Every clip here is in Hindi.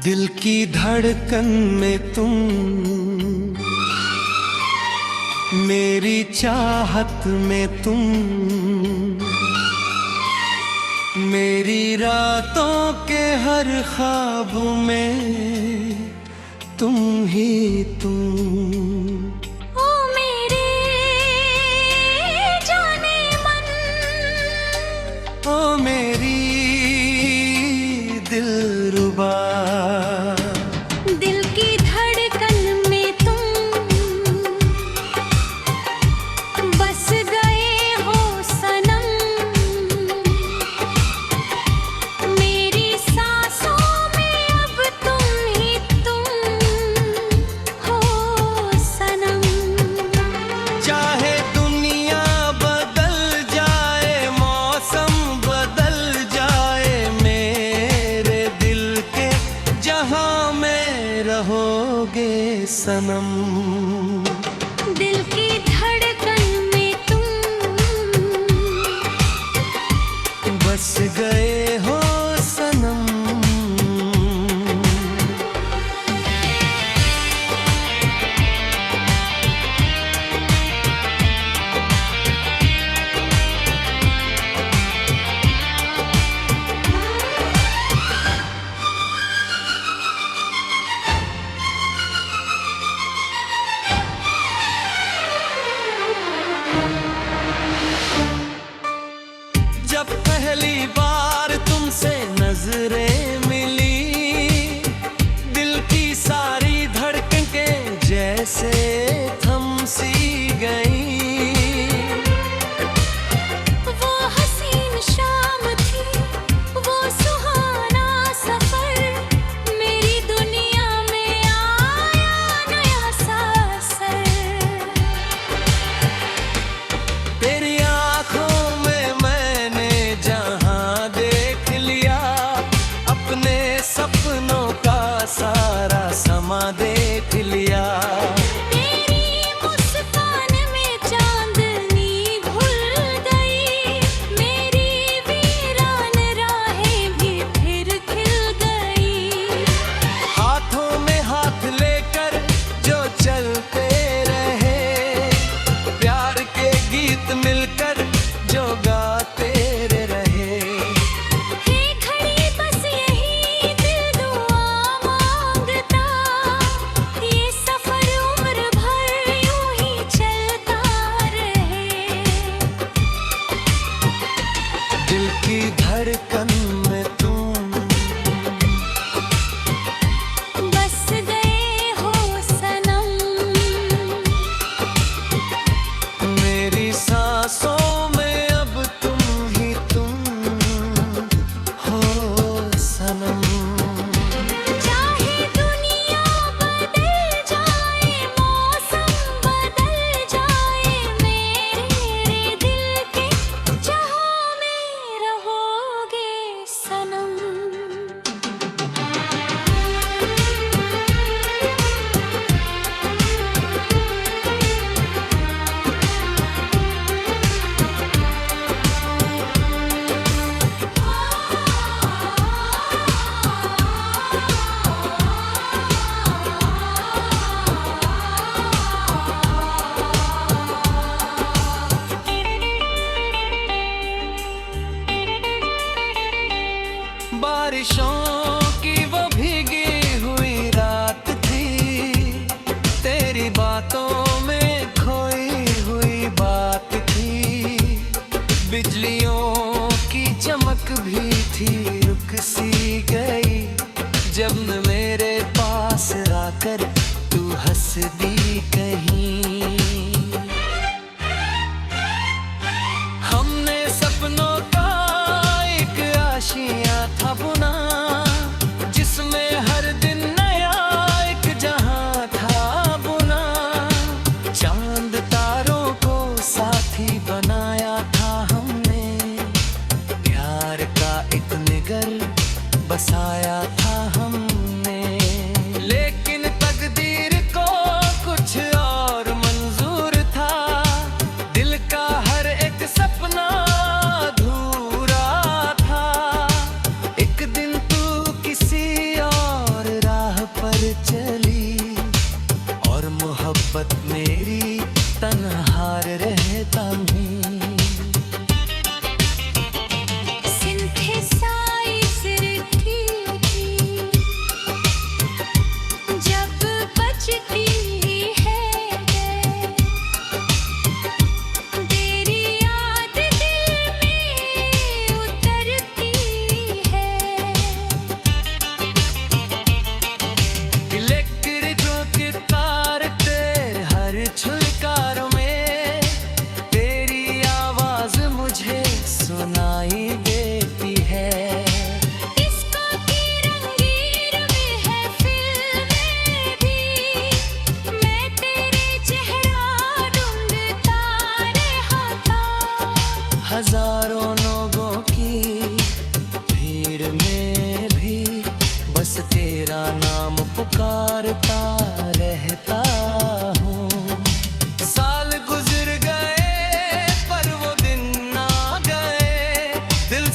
दिल की धड़कन में तुम, मेरी चाहत में तुम, मेरी रातों के हर ख्वाब में तुम ही तुम। ओ मेरे जाने मन, ओ मेरी दिलरुबा, दिल की धड़कन में तुम बस गए हो सनम। मेरी सांसों में अब तुम ही तुम हो सनम। चाहे दुनिया बदल जाए, मौसम बदल जाए, मेरे दिल के जहां में रहोगे सनम। दिल की धड़कन में तुम बस गए हो सनम। जब पहली बार तुमसे नजरें मिली, दिल की सारी धड़कनें जैसे थम सी गई। वो हसीन शाम थी, वो सुहाना सफर, मेरी दुनिया में आया नया सा असर। तेरी आंखों में मैंने जहां देख लिया, अपने सपनों का सारा समा देख लिया। तेरी मुस्कान में चांदनी घुल गई, मेरी वीरान राहें भी फिर खिल गई। हाथों में हाथ लेकर जो चलते रहे, प्यार के गीत मिलकर जो गाते रहे। ये घड़ी बस यही दिल दुआ मांगता, ये सफर उम्र भर यूं ही चलता रहे। दिल की धड़कन में तुम बस गए हो सनम। मेरी सांसों में अब तुम ही तुम हो सनम। चाहे दुनिया बदल जाए, मौसम बदल जाए, मेरे दिल के जहां में रहोगे सनम। बारिशों की वो भीगी हुई रात थी, तेरी बातों में खोई हुई बात थी। बिजलियों की चमक भी थी, रुक सी गई जब न मेरे पास आकर तू हंस दी कहीं। हमने सपनों का एक आशियां था बुना, जिसमें हर दिन नया एक जहां था बुना। चांद तारों को साथी बनाया था हमने, प्यार का एक निगर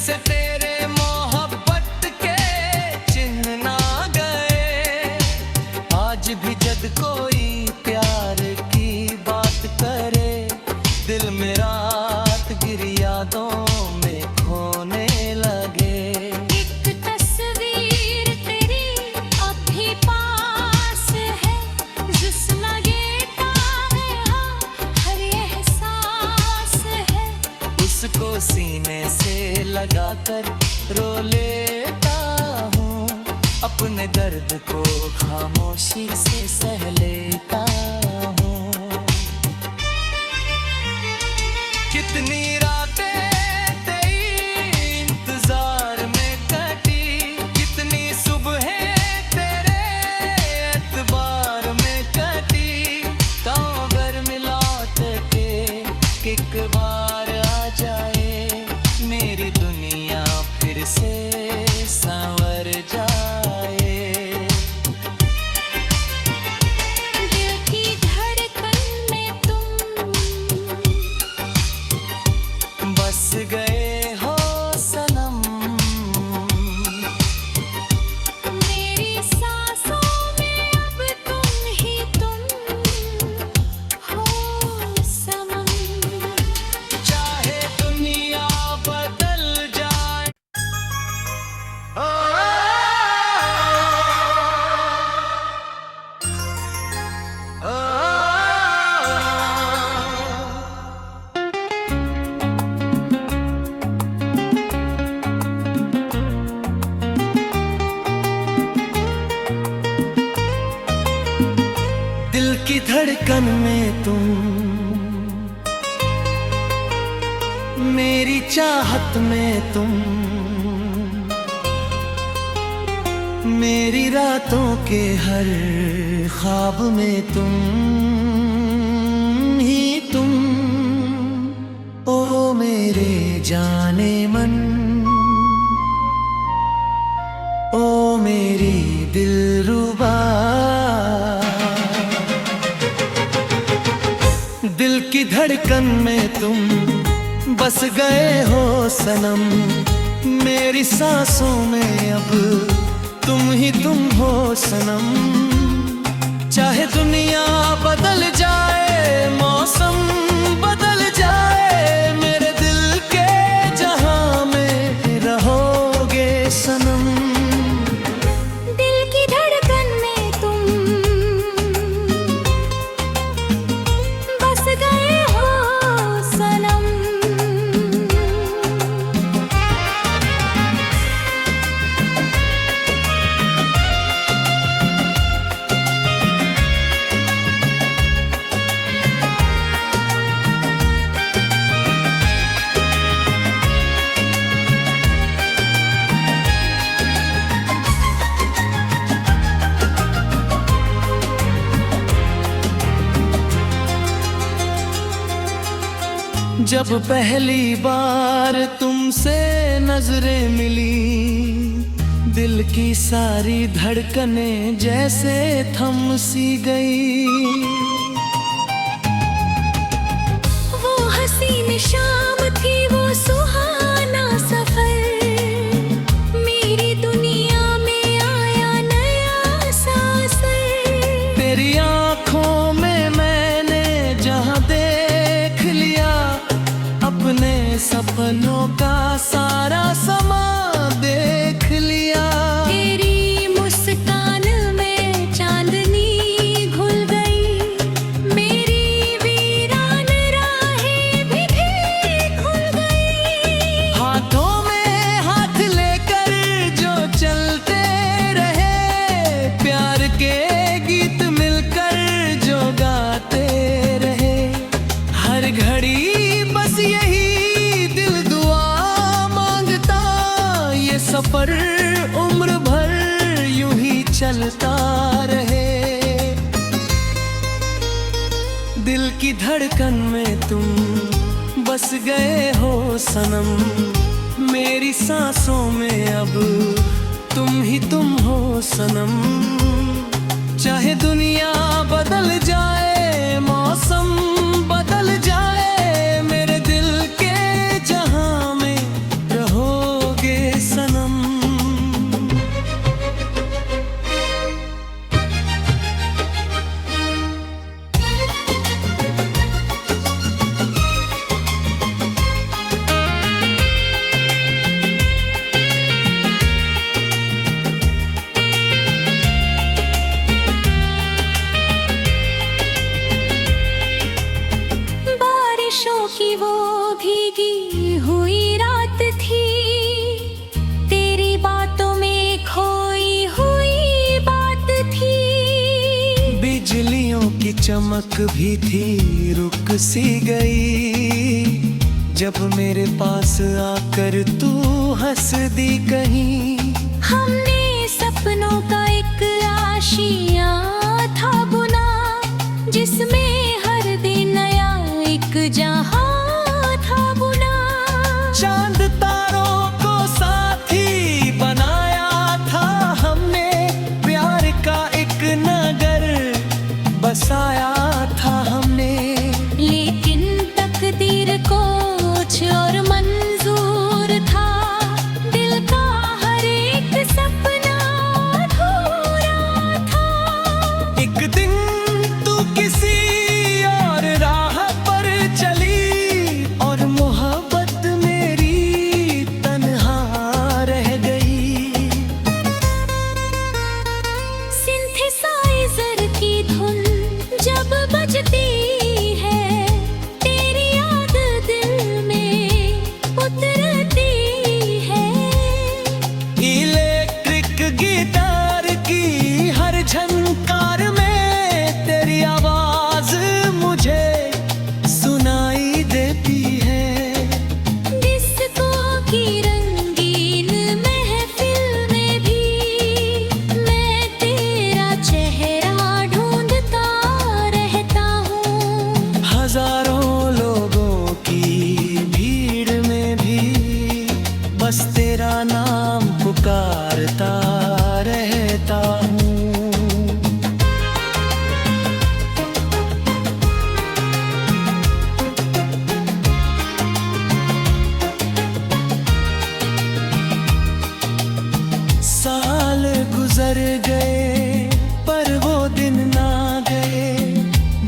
से तेरे मोहब्बत के चिन्ह ना गए। आज भी जब कोई प्यार की बात करे, दिल में रात गिरी यादों में खोने लगे। एक तस्वीर तेरी अभी पास है, जिस्म गिरता है, हाँ, हर एहसास है। उसको सीने से लगाकर रो लेता हूँ, अपने दर्द को खामोशी से सह लेता हूँ। कितनी रातें तेरी इंतजार में कटी, कितनी सुबहें तेरे एतबार में कटी। कांवर मिलाट के एक बार आ जाए, मेरी दुनिया फिर से संवर जाए। दिल की धड़कन में तुम बस गए हो सनम, मेरी सांसों में अब तुम ही हो सनम। चाहे दुनिया बदल जाए। दिल की धड़कन में तुम, मेरी चाहत में तुम, मेरी रातों के हर ख्वाब में तुम ही तुम। ओ मेरे जाने मन, ओ मेरी दिलरुबा। दिल की धड़कन में तुम बस गए हो सनम, मेरी सांसों में अब तुम ही तुम हो सनम। चाहे दुनिया बदल जाए, मौसम बदल जाए, मेरे दिल के जहां में रहोगे सनम। दिल की धड़कन में तुम बस गए हो सनम। जब पहली बार तुमसे नजरें मिली, दिल की सारी धड़कनें जैसे थम सी गई। वो हसीन शाम थी, वो सुहाना सफर, मेरी दुनिया में आया नया सांसर। तेरी आंखों में मैंने जहां देख लिया, अपने सपनों का सारा समा देख लिया। तेरी मुस्कान में चांदनी घुल गई, मेरी वीरान राहें भी खुल गई। हाथों में हाथ लेकर जो चलते रहे, प्यार के गीत मिलकर जो गाते रहे। हर घड़ी बस यही दिल दुआ मांगता, ये सफर उम्र भर यूं ही चलता रहे। दिल की धड़कन में तुम बस गए हो सनम, मेरी सांसों में अब तुम ही तुम हो सनम। चाहे दुनिया बदल जाए, मौसम बदल जाए, मेरे दिल के जहां में रहो चमक भी थी रुक सी गई, जब मेरे पास आकर तू हंस दी कहीं। हमने सपनों का एक आशियाँ था बुना, जिसमें हर दिन नया एक जहां था बुना। चांद तारों को साथी बनाया था हमने, प्यार का एक नगर बसाया था हमने। लेकिन तकदीर को कुछ और मंजूर था, दिल का हर एक सपना अधूरा था। एक दिन तू किसी और राह पर चली, और मोहब्बत मेरी तन्हा रह गई। सिंथेसाइजर की धुन जब बजती है, तेरी याद दिल में उतरती है। इलेक्ट्रिक गिटार की हर झनकार में तेरी आवाज मुझे सुनाई देती है। डिस्को की रंगीन महफिल में भी मैं तेरा चेहरा ढूंढता रहता हूँ। हजारों लोगों की भीड़ में भी बस तेरा नाम पुकारता रहता हूँ। साल गुजर गए पर वो दिन ना गए,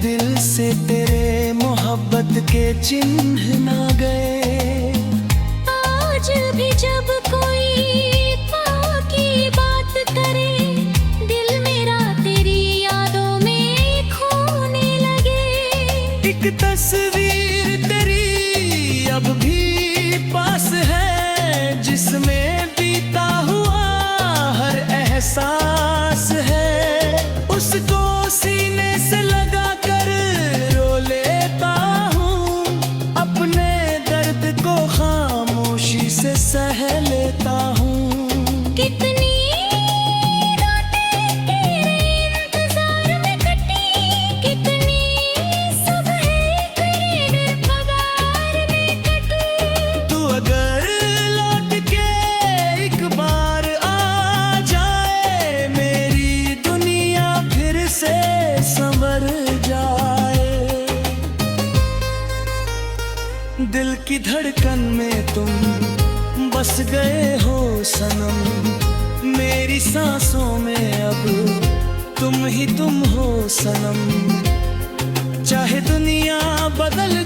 दिल से तेरे मोहब्बत के चिन्ह ना गए। आज भी जब कोई पाँव की बात करे, दिल मेरा तेरी यादों में खोने लगे। एक तस्वीर तेरी अब भी पास है, जिसमें बीता हुआ हर एहसास है। उसको सीने से लगा कर रो लेता हूँ, अपने दर्द को खामोशी से सह लेता हूँ। कितनी रातें तेरे इंतजार में कटी, कितनी सुबह तेरे पगार में कटी। तू अगर लौट के एक बार आ जाए, मेरी दुनिया फिर से संवर जाए। दिल की धड़कन में तुम बस गए हो सनम, मेरी सांसों में अब तुम ही तुम हो सनम। चाहे दुनिया बदल